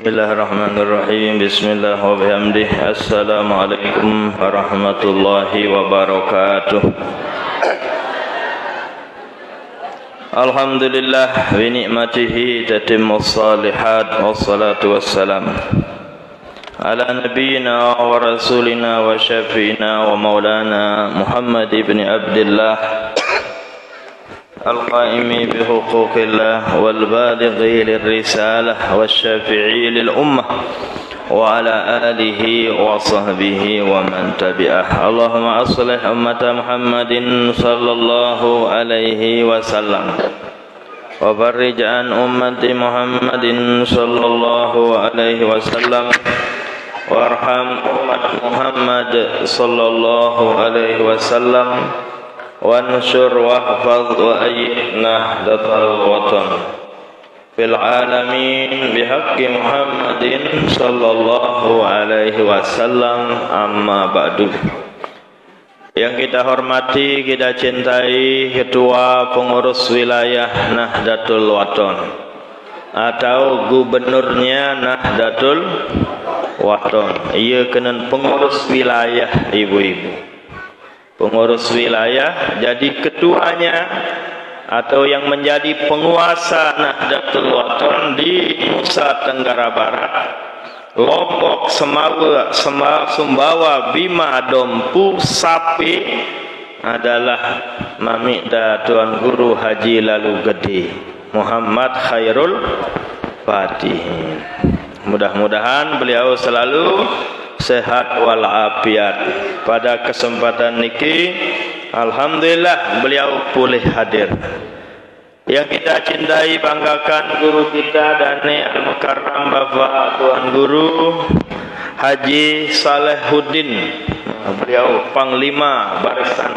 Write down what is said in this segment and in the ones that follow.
Bismillahirrahmanirrahim. Bismillah wa bihamdih. Assalamualaikum warahmatullahi wabarakatuh. Alhamdulillah bi ni'matihi tatimmus shalihat wassalatu wassalam ala nabiyyina wa rasulina wa syafi'ina wa maulana Muhammad ibn Abdullah al-qaimi bi huquqillah wal balighi lirrisalah wasyafi'i lil ummah wa ala alihi wa sahbihi wa man tabi'ah. Allahumma aslih ummata Muhammadin sallallahu alaihi wasallam wa farrij an ummati Muhammadin sallallahu alaihi wasallam warham ummat Muhammad sallallahu alaihi wasallam wansur wahfaz wa ayyid nahdatal watan fil alamin bihaqqi Muhammadin sallallahu alaihi wasallam, amma ba'du. Yang kita hormati, kita cintai Ketua Pengurus Wilayah Nahdlatul Wathon atau Gubernurnya Nahdlatul Wathon. Ia kena pengurus wilayah, ibu-ibu. Pengurus wilayah, jadi ketuanya atau yang menjadi penguasa Nahdlatul Wathon di Nusa Tenggara Barat, Lombok, Sumbawa, Bima, Dompu, Sapi adalah Mamikda Tuan Guru Haji Lalu Gede Muhammad Khairul Fatihin. Mudah-mudahan beliau selalu sehat walafiat. Pada kesempatan niki alhamdulillah beliau pulih hadir. Yang kita cintai, banggakan guru kita dan al-mukarram Bapak Tuan Guru Haji Salehuddin. Beliau Panglima Barisan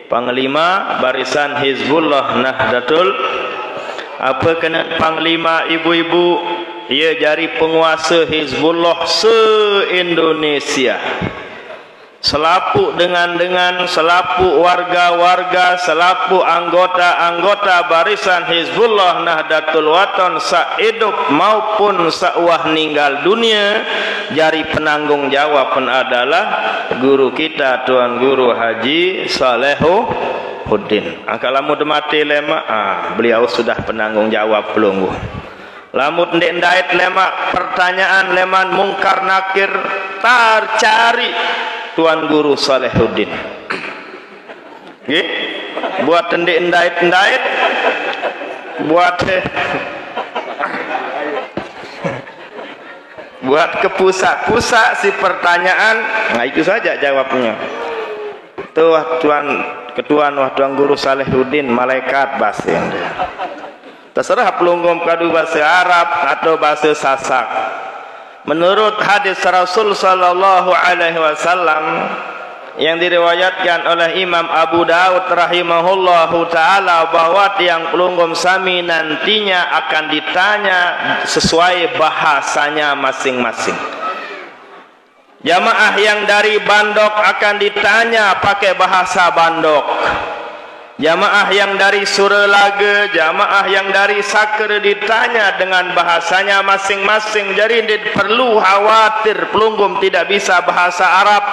Panglima Barisan Hizbullah Nahdlatul. Apa kena Panglima, ibu-ibu? Ia jadi penguasa Hizbullah se-Indonesia. Selapu dengan selapu warga-warga, selapu anggota-anggota barisan Hizbullah Nahdlatul Wathon sahidup maupun sawah ninggal dunia, jari penanggung jawab adalah guru kita Tuan Guru Haji Salehuddin. Kalau mati lema, beliau sudah penanggung jawab pelunggu. Lamut ndait lemak pertanyaan leman mungkar nakir cari Tuan Guru Salehuddin. Buat ndait buat ke pusat si pertanyaan. Nah, itu saja jawabnya. Tuan Guru Salehuddin malaikat bahasa terserah pelunggum kadu bahasa Arab atau bahasa Sasak. Menurut hadis Rasul sallallahu alaihi wasallam yang diriwayatkan oleh Imam Abu Daud rahimahullahu taala, bahwa tiang pelunggum sami nantinya akan ditanya sesuai bahasanya masing-masing. Jamaah yang dari Bandok akan ditanya pakai bahasa Bandok. Jamaah yang dari Surelaga, jamaah yang dari Saker ditanya dengan bahasanya masing-masing. Jadi perlu khawatir pelunggum tidak bisa bahasa Arab.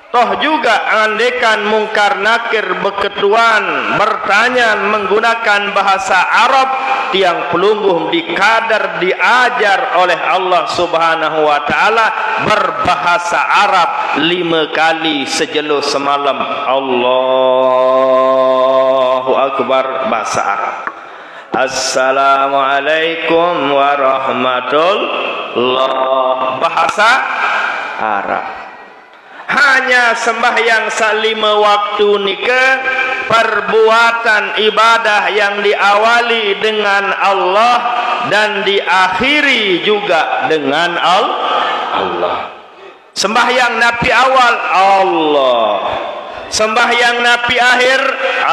Toh juga andekan mungkar nakir berketuan bertanya menggunakan bahasa Arab, tiang pelunggum dikadar diajar oleh Allah Subhanahu wa taala berbahasa Arab 5 kali sejelo semalam. Allahu Akbar bahasa Arab. Assalamualaikum warahmatullahi bahasa Arab. Hanya sembahyang salima waktu nikah, perbuatan ibadah yang diawali dengan Allah dan diakhiri juga dengan Allah. Sembahyang Nabi awal Allah, sembahyang Nabi akhir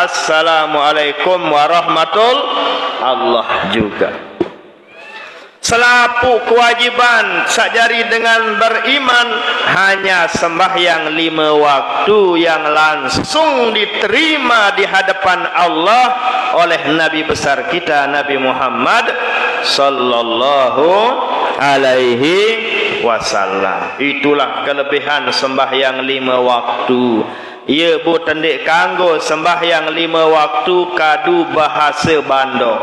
Assalamualaikum warahmatullahi Allah juga. Selapu kewajiban sajari dengan beriman hanya sembahyang 5 waktu yang langsung diterima di hadapan Allah oleh Nabi besar kita Nabi Muhammad sallallahu alaihi wasallam. Itulah kelebihan sembahyang 5 waktu. Ia bukan dek kanggo sembahyang 5 waktu kadu bahasa bandok.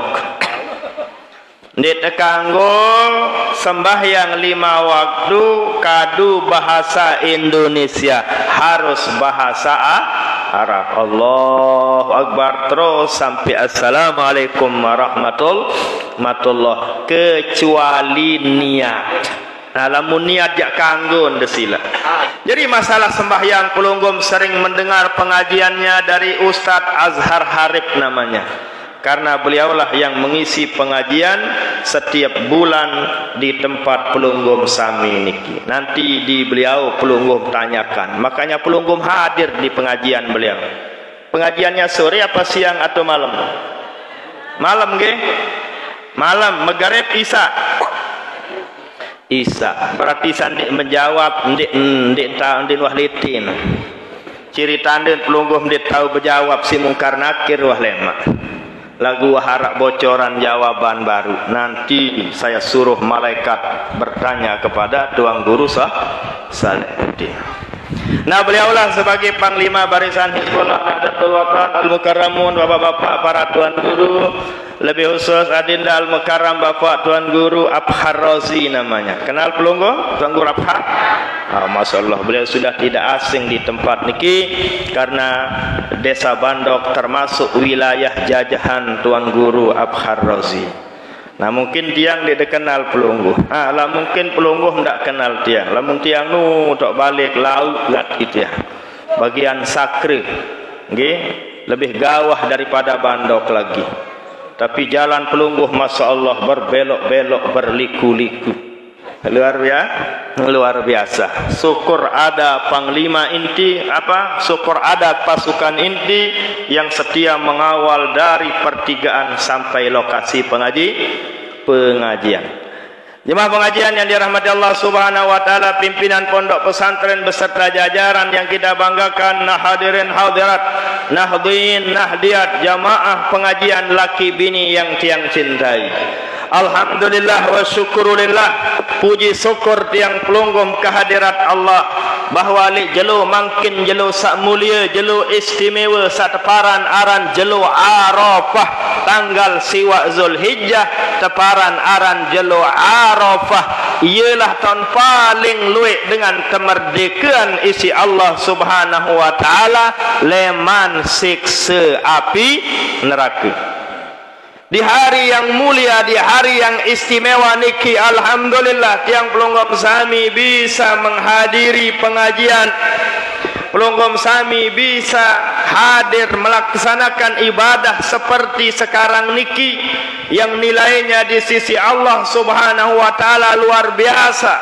Dek kanggo sembahyang 5 waktu kadu bahasa Indonesia, harus bahasa Arab. Allahu Akbar terus sampai assalamualaikum warahmatullahi, kecuali niat. Nah, lamun niat jak kanggo ndesila. Jadi masalah sembahyang pelunggum sering mendengar pengajiannya dari Ustadz Azhar Harib namanya. Karena beliaulah yang mengisi pengajian setiap bulan di tempat pelunggum sami niki. Nanti di beliau pelunggum tanyakan. Makanya pelunggum hadir di pengajian beliau. Pengajiannya sore apa siang atau malam? Malam nggih? Malam, maghrib, isya. Isya. Berarti sandik menjawab ndik wahlitin. Ciri tanda pelunggum ndik tahu berjawab si mungkar nakir wah lemak. Lagu harap bocoran jawaban baru. Nanti saya suruh malaikat bertanya kepada Tuan Guru Salahuddin. Nah, beliaulah sebagai panglima barisan Hizbullah Nahdlatul Wathon Al-Mukarramun, bapak-bapak para Tuan Guru, lebih khusus Adinda Al-Mukarram Bapak Tuan Guru Abhar Razi namanya. Kenal pelunggu Tuan Guru Abhar? Masya Allah, beliau sudah tidak asing di tempat niki karena desa Bandok termasuk wilayah jajahan Tuan Guru Abhar Razi. Nah, mungkin tiang dia kenal pelunggu. Lah mungkin pelunggu tidak kenal tiang. Lah mungkin tiang nu tok balik laut gat itu ya. Bagian sakre, nggih, lebih gawah daripada Bandok lagi. Tapi jalan pelunggu masya Allah berbelok-belok berliku-liku. Luar biasa. Syukur ada panglima inti syukur ada pasukan inti yang setia mengawal dari pertigaan sampai lokasi pengajian. Jemaah pengajian yang dirahmati Allah Subhanahu wa taala, pimpinan pondok pesantren beserta jajaran yang kita banggakan, hadirin hadirat, nahdin nahdiat, jamaah pengajian laki bini yang tiang cintai. Alhamdulillah wa syukurillah, puji syukur tiang pelunggum kehadirat Allah bahwa li jelo mangkin jelo sak mulia, jelo istimewa sateparan aran jelo Arafah tanggal siwa Zulhijjah, teparan aran jelo Arafah ialah tahun paling luik dengan kemerdekaan isi Allah Subhanahu wa taala leman siksa api neraka. Di hari yang mulia, di hari yang istimewa niki, alhamdulillah tiang pelunggum sami bisa menghadiri pengajian. Pelunggum sami bisa hadir melaksanakan ibadah seperti sekarang niki yang nilainya di sisi Allah Subhanahu wa taala luar biasa.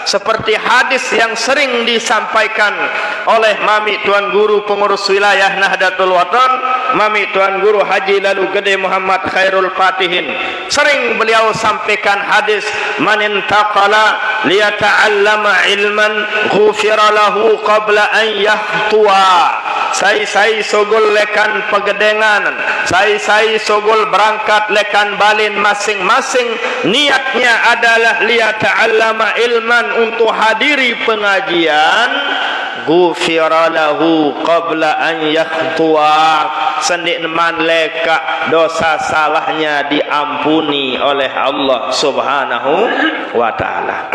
Seperti hadis yang sering disampaikan oleh Mami Tuan Guru pengurus wilayah Nahdlatul Wathon, Mami Tuan Guru Haji Lalu Gede Muhammad Khairul Fatihin. Sering beliau sampaikan hadis, man intaqala liyata'allama ilman ghufira lahu qabla an yahtuwa. Sai sogol lekan pegedengan, sai sogol berangkat lekan balin masing-masing, niatnya adalah liyata'allama ilman, untuk hadiri pengajian, ghufira lahu qabla an yakhtuwa, sendik man leka dosa salahnya diampuni oleh Allah Subhanahu wa taala.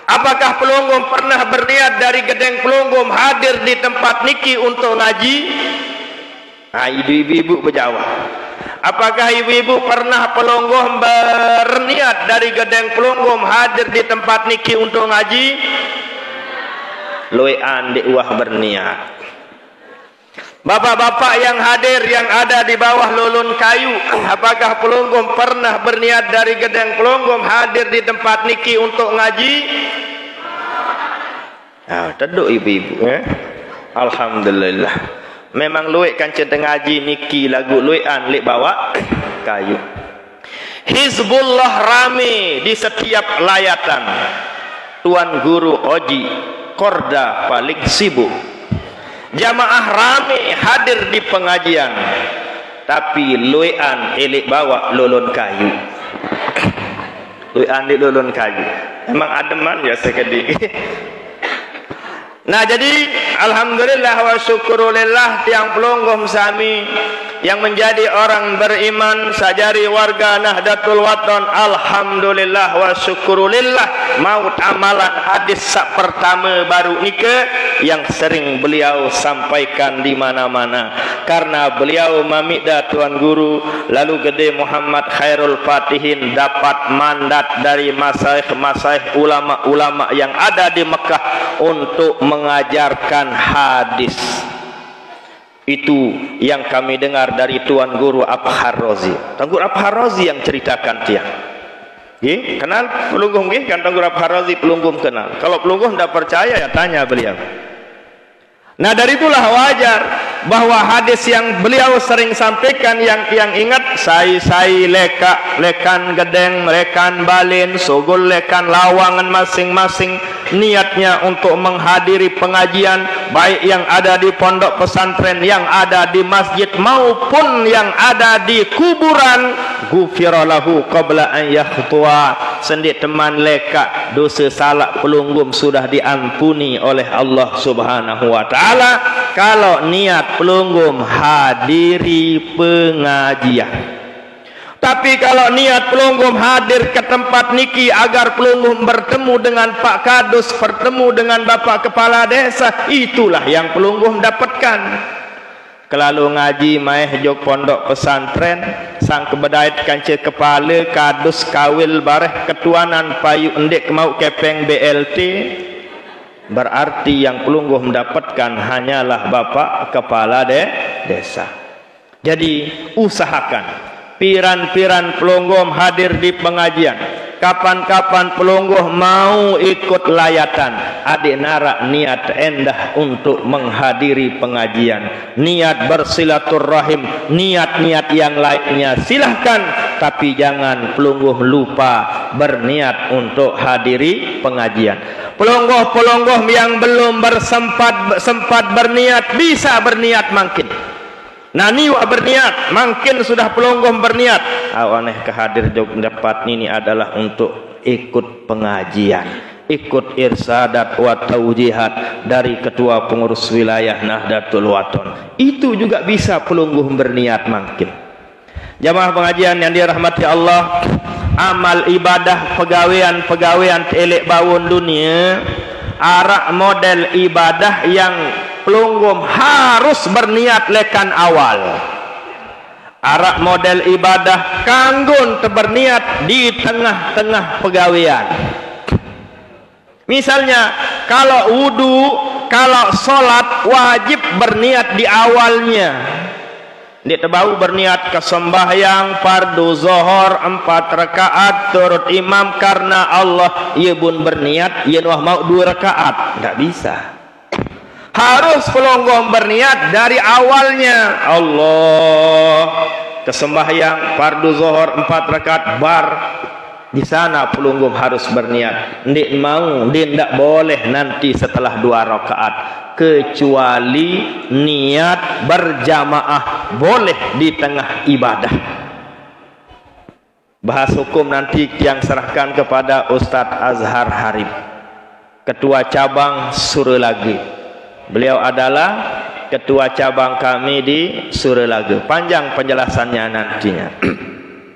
Apakah pelunggum pernah berniat dari Gedeng Pelunggum hadir di tempat niki untuk ngaji? Ibu-ibu berjawab. Apakah ibu-ibu pernah pelunggum berniat dari Gedeng Pelunggum hadir di tempat niki untuk ngaji? Loean di uah berniat. Bapak-bapak yang hadir yang ada di bawah lulun kayu, apakah pelunggum pernah berniat dari Gedeng Pelunggum hadir di tempat niki untuk ngaji? Teduk ibu-ibu Alhamdulillah. Memang luik kan centeng ngaji niki lagu luian lik bawa kayu. Hizbullah rame di setiap layatan. Tuan Guru Oji Korda paling sibuk. Jamaah rame hadir di pengajian, tapi luian elik bawa lulun kayu. Lui andi lulun kaji. Emang ademan ya sekedik. Nah jadi alhamdulillah wa syukurulillah tiang pelungguh sami yang menjadi orang beriman sajari warga Nahdlatul Wathon, alhamdulillah wa syukurulillah maut amalan hadis sak pertama baru nikah yang sering beliau sampaikan di mana-mana karena beliau mamikda Tuan Guru lalu gede Muhammad Khairul Fatihin dapat mandat dari masaih-masaih ulama-ulama yang ada di Mekah untuk mengajarkan hadis. Itu yang kami dengar dari Tuan Guru Abhar Rozi. Tuan Guru Abhar Rozi yang ceritakan tiang. Kenal pelungguh kan Tuan Guru Abhar Rozi pelungguh kenal. Kalau pelungguh tidak percaya ya tanya beliau. Nah dari itulah wajar bahwa hadis yang beliau sering sampaikan yang ingat sai lekan gedeng lekan balin sugul lekan lawangan masing-masing niatnya untuk menghadiri pengajian baik yang ada di pondok pesantren yang ada di masjid maupun yang ada di kuburan ghufiralahu qabla an yakhtuwa sendi teman leka dosa salah pelunggum sudah diampuni oleh Allah Subhanahu wa taala kalau niat pelunggum hadiri pengajian. Tapi kalau niat pelunggum hadir ke tempat niki agar pelunggum bertemu dengan Pak Kadus, bertemu dengan Bapak Kepala Desa, itulah yang pelunggum dapatkan. Kelalu ngaji maeh jog pondok pesantren, sang kebedait kanci kepala kadus kawil bareh ketuanan payu endek mau kepeng BLT, berarti yang pelungguh mendapatkan hanyalah Bapak Kepala Desa. Jadi usahakan piran-piran pelungguh hadir di pengajian. Kapan-kapan pelungguh mau ikut layatan, adik narak niat endah untuk menghadiri pengajian, niat bersilaturahim, niat-niat yang lainnya silahkan, tapi jangan pelungguh lupa berniat untuk hadiri pengajian. Pelungguh-pelungguh yang belum sempat berniat bisa berniat makin. Nah niwa berniat, makin sudah pelungguh berniat. Awaneh kehadir jog dapat ini adalah untuk ikut pengajian, ikut irsadat wa taujihat dari ketua pengurus wilayah Nahdlatul Wathon. Itu juga bisa pelungguh berniat makin. Jamaah pengajian yang dirahmati Allah, amal ibadah pegawaian elek bawon dunia, arak model ibadah yang pelunggum harus berniat lekan awal. Arak model ibadah kanggun berniat di tengah-tengah pegawaian. Misalnya kalau wudu, kalau sholat wajib berniat di awalnya. Dia terbau berniat ke sembahyang fardu zuhur 4 rakaat turut imam karena Allah. Ia pun berniat ia mau 2 rakaat, tidak bisa. Harus pelungguh berniat dari awalnya. Allah kesembahyang fardu zuhur 4 rakaat bar di sana pelungguh harus berniat. Ndik mau, ndik tidak boleh nanti setelah 2 rakaat kecuali niat berjamaah boleh di tengah ibadah. Bahas hukum nanti yang serahkan kepada Ustadz Azhar Harib, Ketua Cabang Surelage. Beliau adalah ketua cabang kami di Surelage. Panjang penjelasannya nantinya.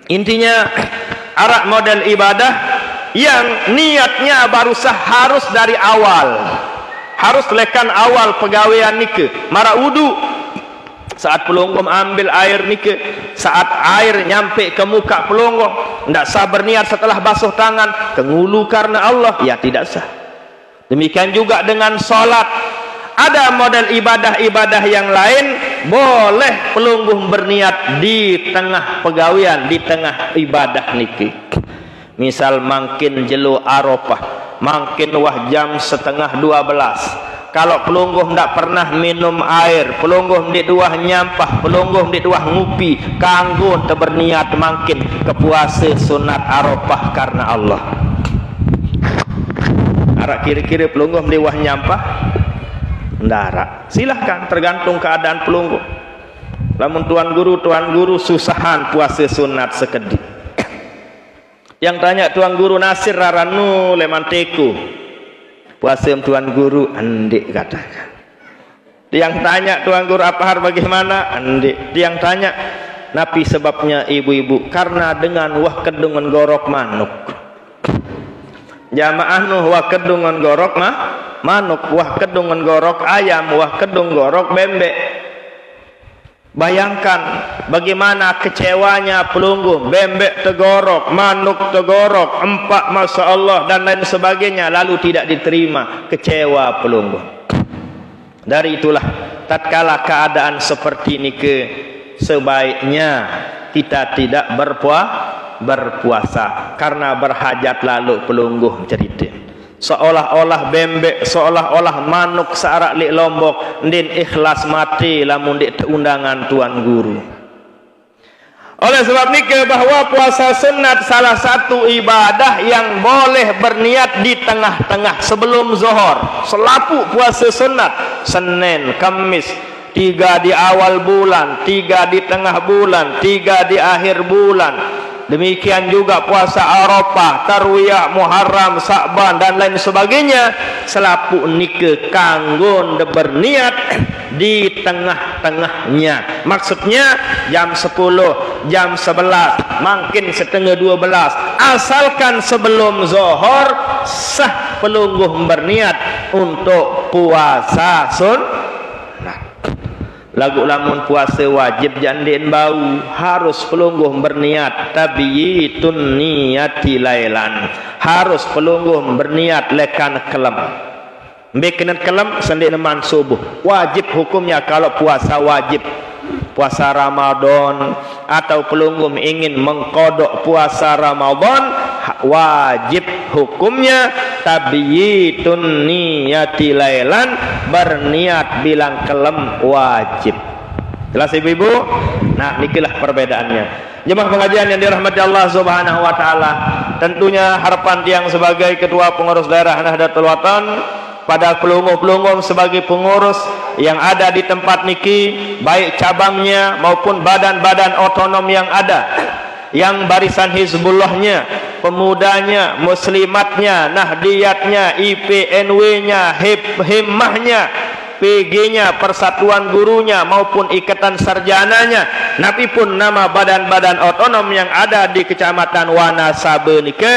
Intinya arak model ibadah yang niatnya barusan harus dari awal. Harus lekan awal pegawaian nike. Mara wudu saat pelunggum ambil air nike, saat air nyampe ke muka pelunggum, tidak sah berniat setelah basuh tangan kengulu karena Allah, ya tidak sah. Demikian juga dengan sholat. Ada model ibadah-ibadah yang lain boleh pelungguh berniat di tengah pegawaian, di tengah ibadah niki. Misal mangkin jelu Arafah, mangkin wah jam 11:30. Kalau pelungguh tidak pernah minum air, pelungguh di duah nyampah, pelungguh di duah ngupi, kanggo berniat mangkin kepuasa sunat Arafah karena Allah. Arak kira-kira pelungguh di wah nyampah ndara, silahkan tergantung keadaan pelungguh. Lamun tuan guru susahan puasa sunat sekedik. Yang tanya Tuan Guru Nasir Raranu Lemanteku, puasa Tuan Guru andik katanya. Yang tanya Tuan Guru Apahar bagaimana andik. Yang tanya Nabi sebabnya ibu-ibu karena dengan wah kedungan gorok manuk. Jamaah nuh wah kedungan gorok manuk, wah kedungan gorok ayam, wah kedung gorok bembek. Bayangkan bagaimana kecewanya pelunggu, bembek tegorok, manuk tegorok, empak Masya Allah dan lain sebagainya, lalu tidak diterima, kecewa pelunggu. Dari itulah tatkala keadaan seperti ini sebaiknya kita tidak berpuasa karena berhajat lalu pelunggu cerita. Seolah-olah bembek, seolah-olah manuk searak lik Lombok ndin ikhlas mati lamun dik undangan Tuan Guru. Oleh sebab nikah bahwa puasa sunat salah satu ibadah yang boleh berniat di tengah-tengah sebelum zuhur. Selapu puasa sunat Senin, Kamis, 3 di awal bulan, 3 di tengah bulan, 3 di akhir bulan. Demikian juga puasa Arafah, Tarwiyah, Muharram, Sa'ban dan lain sebagainya. Selapu nikah kanggo berniat di tengah-tengahnya. Maksudnya jam 10, jam 11, mungkin setengah 12. Asalkan sebelum zuhur sah pelungguh berniat untuk puasa sunat. Lagu lamun puasa wajib jandin bau harus pelungguh berniat tabiyitun niyati lailan, harus pelungguh berniat lekan kelam bekenat kelam sendik neman subuh wajib hukumnya. Kalau puasa wajib puasa Ramadan atau pelungguh ingin mengkodok puasa Ramadan wajib hukumnya tabiyitun niyati lailan, berniat bilang kelem wajib. Jelas ibu-ibu? Nah, nikilah perbedaannya. Jemaah pengajian yang dirahmati Allah Subhanahu wa taala, tentunya harapan tiang sebagai ketua pengurus daerah Nahdlatul Watan pada pelungguh-pelungguh sebagai pengurus yang ada di tempat niki, baik cabangnya maupun badan-badan otonom yang ada, yang barisan Hizbullahnya, pemudanya, muslimatnya, nahdiyatnya, IPNW-nya, himmahnya, PG-nya, persatuan gurunya maupun ikatan sarjananya, nabi pun nama badan-badan otonom yang ada di Kecamatan Wanasabe nike,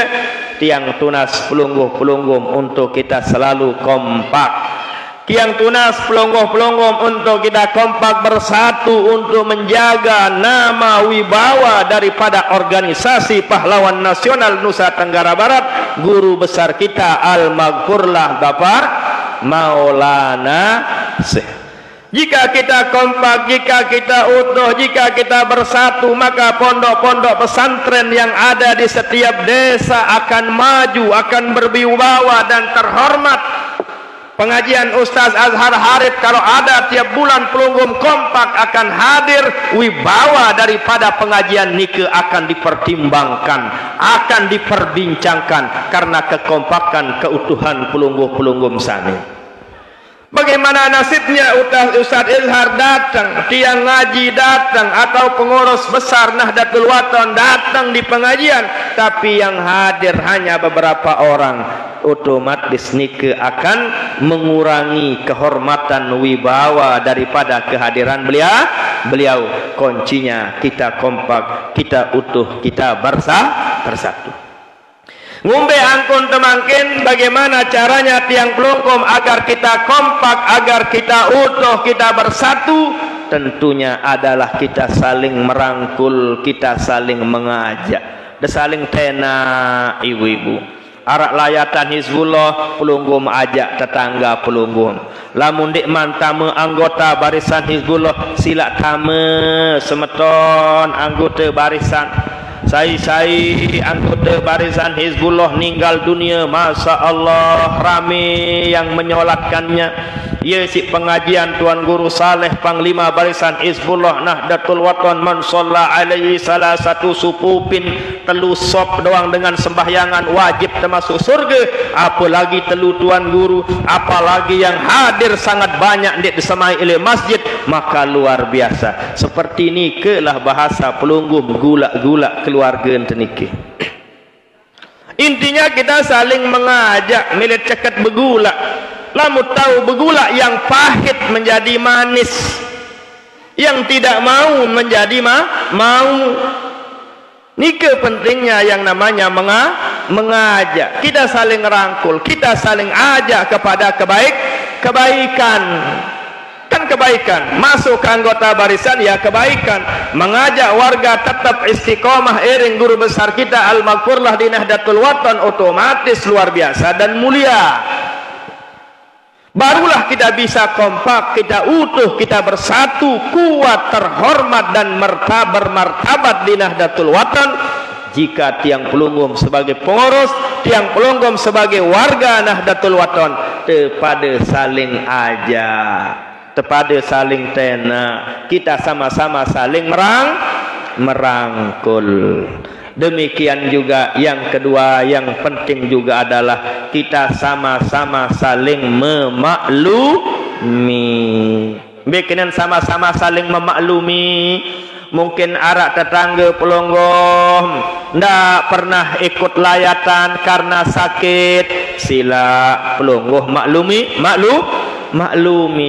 tiang tunas pelungguh-pelungguh untuk kita selalu kompak. Tiang tunas pelungguh-pelungguh untuk kita kompak bersatu untuk menjaga nama wibawa daripada organisasi pahlawan nasional Nusa Tenggara Barat, guru besar kita Al-Maghfurlah Bapak Maulana Syekh. Jika kita kompak, jika kita utuh, jika kita bersatu, maka pondok-pondok pesantren yang ada di setiap desa akan maju, akan berwibawa dan terhormat. Pengajian Ustaz Azhar Harith kalau ada tiap bulan pelungguh kompak akan hadir, wibawa daripada pengajian nike akan dipertimbangkan, akan diperbincangkan karena kekompakan keutuhan pelungguh-pelungguh sani. Bagaimana nasibnya Ustaz Izhar datang, tiang ngaji datang, atau pengurus besar Nahdlatul Watan datang di pengajian, tapi yang hadir hanya beberapa orang, otomatis nike akan mengurangi kehormatan wibawa daripada kehadiran beliau. Kuncinya kita kompak, kita utuh, kita bersatu. Ngumbe angkun temangkin bagaimana caranya tiang pelungkum agar kita kompak, agar kita utuh, kita bersatu. Tentunya adalah kita saling merangkul, kita saling mengajak, saling tena ibu-ibu. Arak layatan Hizbullah pelunggum ajak tetangga pelunggum. Lamun dik mantame anggota barisan Hizbullah sila tame semeton anggota barisan. Saya anggota barisan Hizbullah meninggal dunia, Masya Allah rame yang menyolatkannya. Ya si pengajian Tuan Guru Saleh Panglima barisan Hizbullah Nahdlatul Watan man shalla alaihi salah satu supupin telu sop doang dengan sembahyangan wajib termasuk surga, apalagi telu Tuan Guru, apalagi yang hadir sangat banyak di semai oleh masjid, maka luar biasa. Seperti ini kelah bahasa pelungguh gula-gula keluarga teniki. Intinya kita saling mengajak milit ceket begula. Lamu tahu begula yang pahit menjadi manis, yang tidak mau menjadi mau. Nike pentingnya yang namanya mengajak. Kita saling rangkul, kita saling ajak kepada kebaikan. Kan kebaikan, masuk ke anggota barisan ya kebaikan. Mengajak warga tetap istiqomah iring guru besar kita Al-Maghfurlah di Nahdlatul Watan, otomatis luar biasa dan mulia. Barulah kita bisa kompak, kita utuh, kita bersatu, kuat, terhormat dan bermartabat di Nahdlatul Watan. Jika tiang pelunggum sebagai pengurus, tiang pelunggum sebagai warga Nahdlatul Watan, kepada saling ajak, kepada saling tena, kita sama-sama saling merangkul. Demikian juga yang kedua yang penting juga adalah kita sama-sama saling memaklumi. Bikinan sama-sama saling memaklumi. Mungkin arak tetangga pelonggom ndak pernah ikut layatan karena sakit, sila pelonggom maklumi.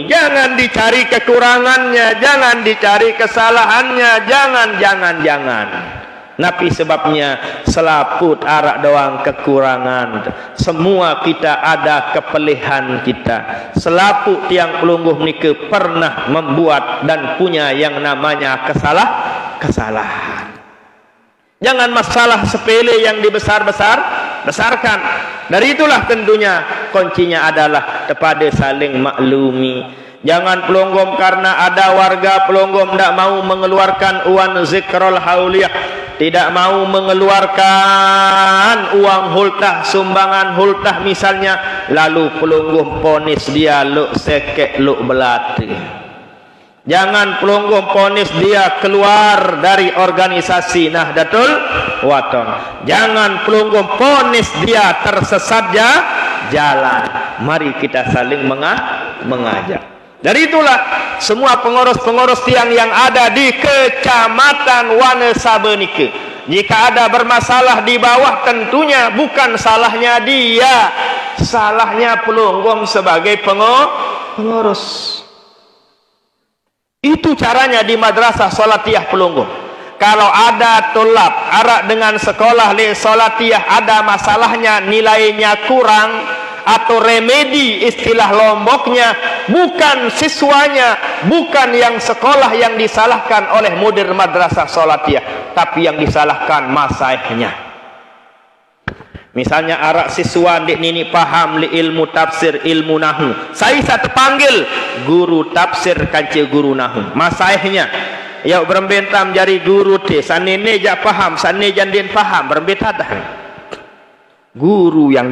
Jangan dicari kekurangannya, jangan dicari kesalahannya, jangan. Napi sebabnya selaput arak doang kekurangan. Semua kita ada kepelihan kita. Selaput tiang pelungguh nike pernah membuat dan punya yang namanya kesalahan. Jangan masalah sepele yang dibesarkan. Dari itulah tentunya kuncinya adalah kepada saling maklumi. Jangan pelonggom karena ada warga pelonggom tidak mau mengeluarkan uang zikrul hauliyah, tidak mau mengeluarkan uang hultah, sumbangan hultah misalnya, lalu pelonggom ponis dia luk sekek luk belati. Jangan pelonggom ponis dia keluar dari organisasi Nahdlatul Watan. Jangan pelonggom ponis dia tersesat jalan. Mari kita saling mengajak. Dari itulah semua pengurus-pengurus tiang yang ada di Kecamatan Wonosabenike, jika ada bermasalah di bawah, tentunya bukan salahnya dia, salahnya pelonggom sebagai pengurus. Itu caranya di madrasah Salatiyah pelonggom. Kalau ada tulab arak dengan sekolah li Salatiyah ada masalahnya, nilainya kurang atau remedi istilah Lomboknya, bukan siswanya, bukan yang sekolah yang disalahkan oleh mudir madrasah Salatiyah, tapi yang disalahkan masaihnya. Misalnya arak siswa dik nini paham li ilmu tafsir, ilmu nahu, saya terpanggil guru tafsir kance guru nahu, masaihnya ya berbentam jari guru te sanene ja paham, sanene jandin paham, berbentam guru yang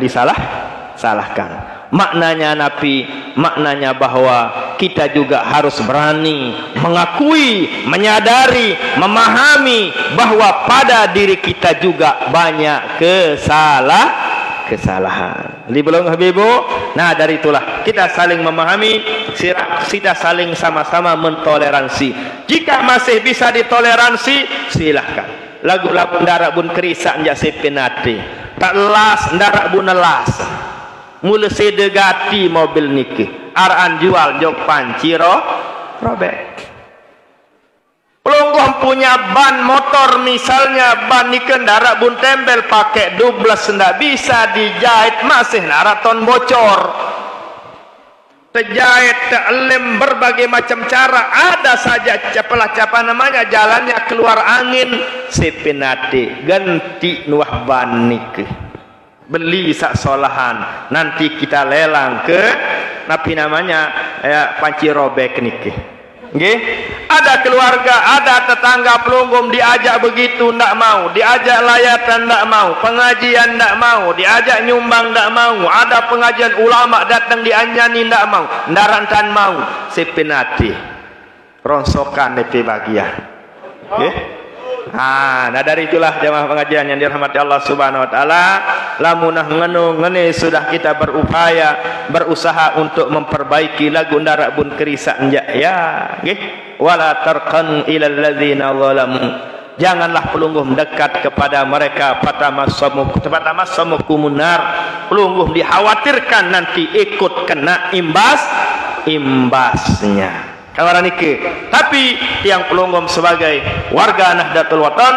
salahkan. Maknanya Nabi, maknanya bahwa kita juga harus berani mengakui, menyadari, memahami bahwa pada diri kita juga banyak kesalahan. Libelong Habibu. Nah, dari itulah kita saling memahami, kita saling sama-sama mentoleransi. Jika masih bisa ditoleransi, silahkan. Lagu-lagu ndarak bun kerisa njak sepenate. Tak las ndarak bun nelas. Mula sedegati mobil niki araan jual jok panci robek. Pelonggom punya ban motor misalnya, ban ni kendaraan bun tembel pakai dubles ndak bisa dijahit, masih naraton bocor, terjahit, terlem berbagai macam cara, ada saja cepelah namanya jalannya keluar angin, sepenate ganti nuah ban niki. Beli sak solahan, nanti kita lelang ke napi namanya panci robek niki. Nggih, ada keluarga, ada tetangga pelonggom diajak begitu ndak mau, diajak layatan ndak mau, pengajian ndak mau, diajak nyumbang ndak mau, ada pengajian ulama datang dianjani ndak mau, ndarantan mau, sepenati ronsokan nepi bagian. Nggih. Nah, dari itulah jamaah pengajian yang dirahmati Allah Subhanahu wa taala, lamunah ngene sudah kita berupaya, berusaha untuk memperbaiki lagu ndarak bun kerisa ya, nggih. Wala tarqan ilal ladzina zalamu. janganlah pelungguh mendekat kepada mereka pada masa kumunar. Pelungguh dikhawatirkan nanti ikut kena imbasnya. Kawaran iki. Tapi tiang pelunggum sebagai warga Nahdlatul Watan,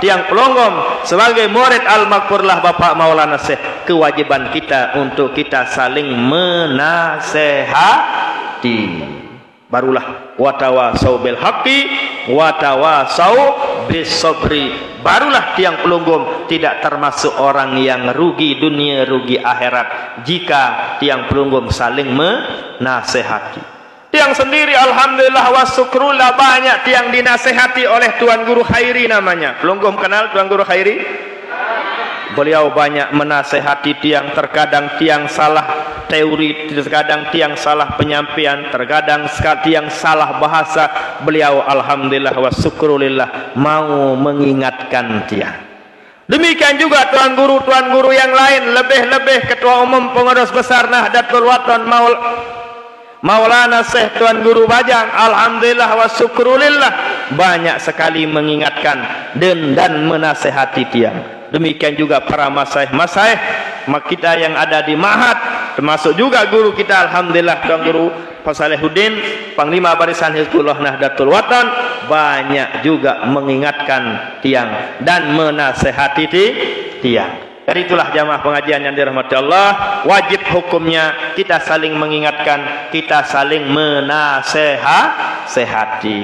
tiang pelunggum sebagai murid Al-Maghfurlah Bapak Maulana Syekh, kewajiban kita untuk kita saling menasehati. Barulah watawasau bil haqqi watawasau bis sabri. Barulah tiang pelunggum tidak termasuk orang yang rugi dunia rugi akhirat jika tiang pelunggum saling menasehati. Tiang sendiri alhamdulillah wa syukrulillah banyak tiang dinasehati oleh Tuan Guru Khairi namanya. Pelunggum kenal Tuan Guru Khairi? Beliau banyak menasehati tiang, terkadang tiang salah teori, terkadang tiang salah penyampaian, terkadang tiang salah bahasa. Beliau alhamdulillah wa syukrulillah mau mengingatkan tiang. Demikian juga tuan guru yang lain, lebih-lebih Ketua Umum Pengurus Besar Nahdlatul Watan Maulana Syekh Tuan Guru Bajang, alhamdulillah wa syukrulillah banyak sekali mengingatkan dan menasehati tiang. Demikian juga para masaih kita yang ada di Mahat, termasuk juga guru kita alhamdulillah Tuan Guru Pak Salehuddin, Panglima Barisan Hizbullah Nahdlatul Watan, banyak juga mengingatkan tiang dan menasehati tiang. Dari itulah jamaah pengajian yang dirahmati Allah, wajib hukumnya kita saling mengingatkan, kita saling menasehati.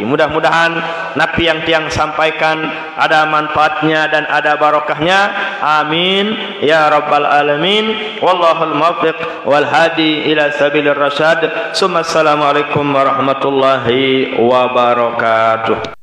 Mudah-mudahan napi yang tiang sampaikan ada manfaatnya dan ada barokahnya. Amin ya rabbal alamin. Wallahul muwaffiq wal hadi ila sabilir rasyad. Assalamualaikum warahmatullahi wabarakatuh.